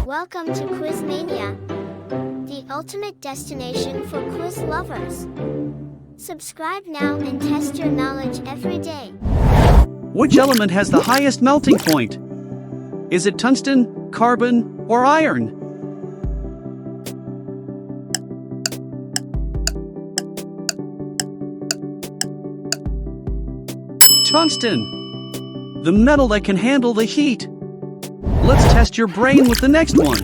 Welcome to Quizmania, the ultimate destination for quiz lovers. Subscribe now and test your knowledge every day. Which element has the highest melting point? Is it tungsten, carbon, or iron? Tungsten, the metal that can handle the heat. Let's test your brain with the next one.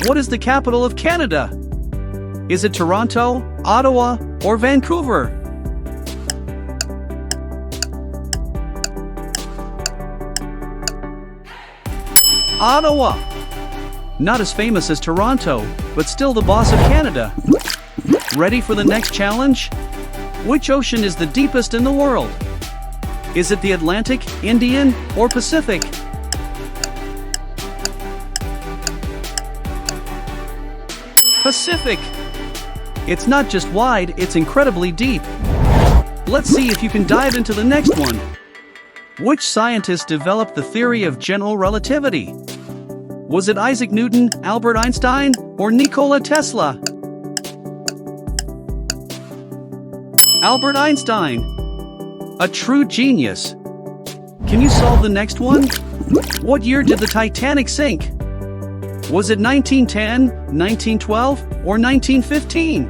What is the capital of Canada? Is it Toronto, Ottawa, or Vancouver? Ottawa! Not as famous as Toronto, but still the boss of Canada. Ready for the next challenge? Which ocean is the deepest in the world? Is it the Atlantic, Indian, or Pacific? Pacific! It's not just wide, it's incredibly deep. Let's see if you can dive into the next one. Which scientist developed the theory of general relativity? Was it Isaac Newton, Albert Einstein, or Nikola Tesla? Albert Einstein. A true genius. Can you solve the next one? What year did the Titanic sink? Was it 1910, 1912, or 1915?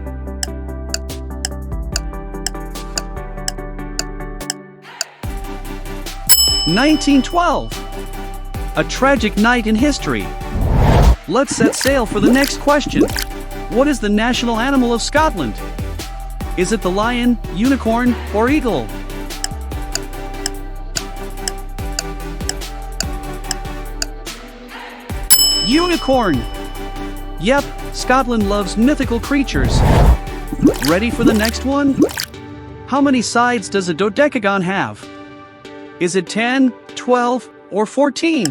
(1912). A tragic night in history. Let's set sail for the next question. What is the national animal of Scotland? Is it the lion, unicorn, or eagle? Unicorn! Yep, Scotland loves mythical creatures. Ready for the next one? How many sides does a dodecagon have? Is it 10, 12, or 14?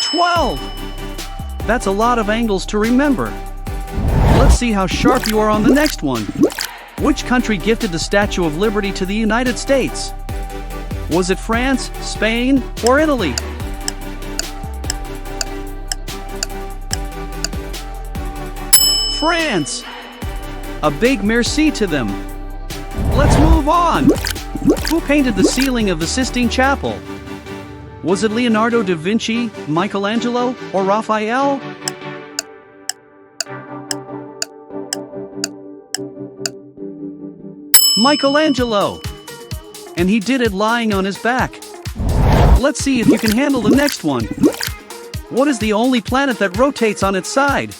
(12). That's a lot of angles to remember. Let's see how sharp you are on the next one. Which country gifted the Statue of Liberty to the United States? Was it France, Spain, or Italy? France! A big merci to them. Let's move on. Who painted the ceiling of the Sistine Chapel? Was it Leonardo da Vinci, Michelangelo, or Raphael? Michelangelo! And he did it lying on his back. Let's see if you can handle the next one. What is the only planet that rotates on its side?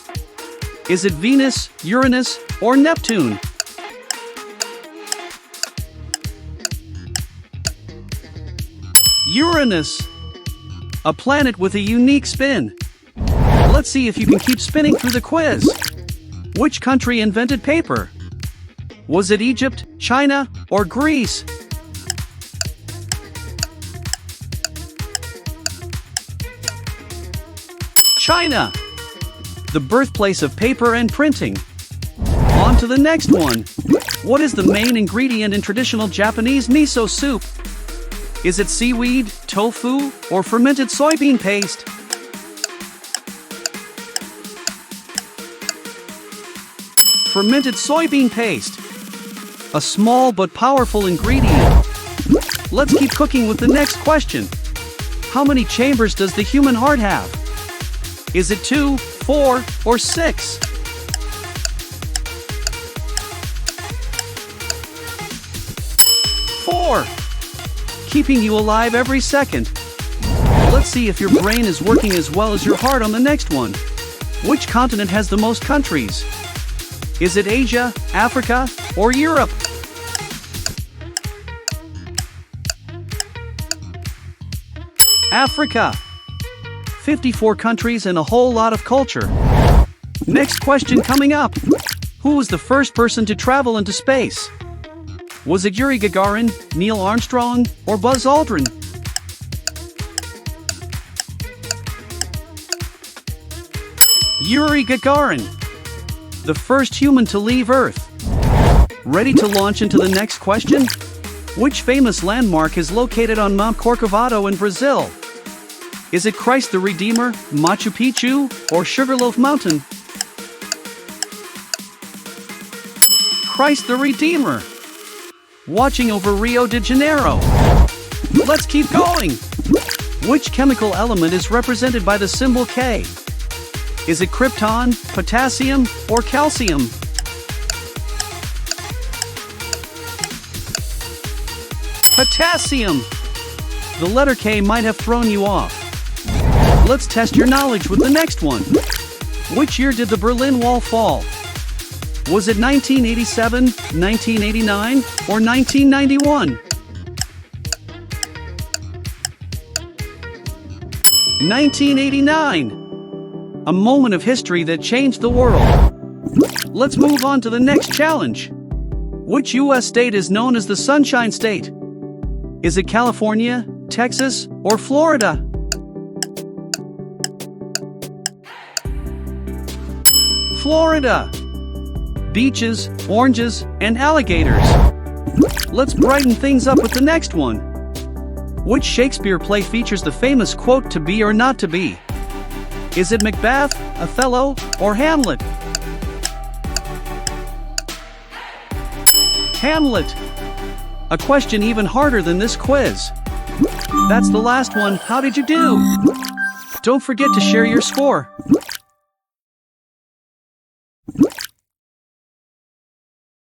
Is it Venus, Uranus, or Neptune? Uranus! A planet with a unique spin. Let's see if you can keep spinning through the quiz. Which country invented paper? Was it Egypt, China, or Greece? China! The birthplace of paper and printing. On to the next one. What is the main ingredient in traditional Japanese miso soup? Is it seaweed, tofu, or fermented soybean paste? Fermented soybean paste. A small but powerful ingredient. Let's keep cooking with the next question. How many chambers does the human heart have? Is it 2, 4, or 6? Four. Keeping you alive every second. Let's see if your brain is working as well as your heart on the next one. Which continent has the most countries? Is it Asia, Africa, or Europe? Africa. 54 countries and a whole lot of culture. Next question coming up. Who was the first person to travel into space? Was it Yuri Gagarin, Neil Armstrong, or Buzz Aldrin? Yuri Gagarin, the first human to leave Earth. Ready to launch into the next question? Which famous landmark is located on Mount Corcovado in Brazil? Is it Christ the Redeemer, Machu Picchu, or Sugarloaf Mountain? Christ the Redeemer. Watching over Rio de Janeiro. Let's keep going. Which chemical element is represented by the symbol K? Is it krypton, potassium, or calcium? Potassium! The letter K might have thrown you off. Let's test your knowledge with the next one. Which year did the Berlin Wall fall? Was it 1987, 1989, or 1991? 1989! A moment of history that changed the world. Let's move on to the next challenge. Which U.S. state is known as the Sunshine State? Is it California, Texas, or Florida? Florida. Beaches, oranges, and alligators. Let's brighten things up with the next one. Which Shakespeare play features the famous quote, "To be or not to be"? Is it Macbeth, Othello, or Hamlet? Hamlet. A question even harder than this quiz. That's the last one. How did you do? Don't forget to share your score.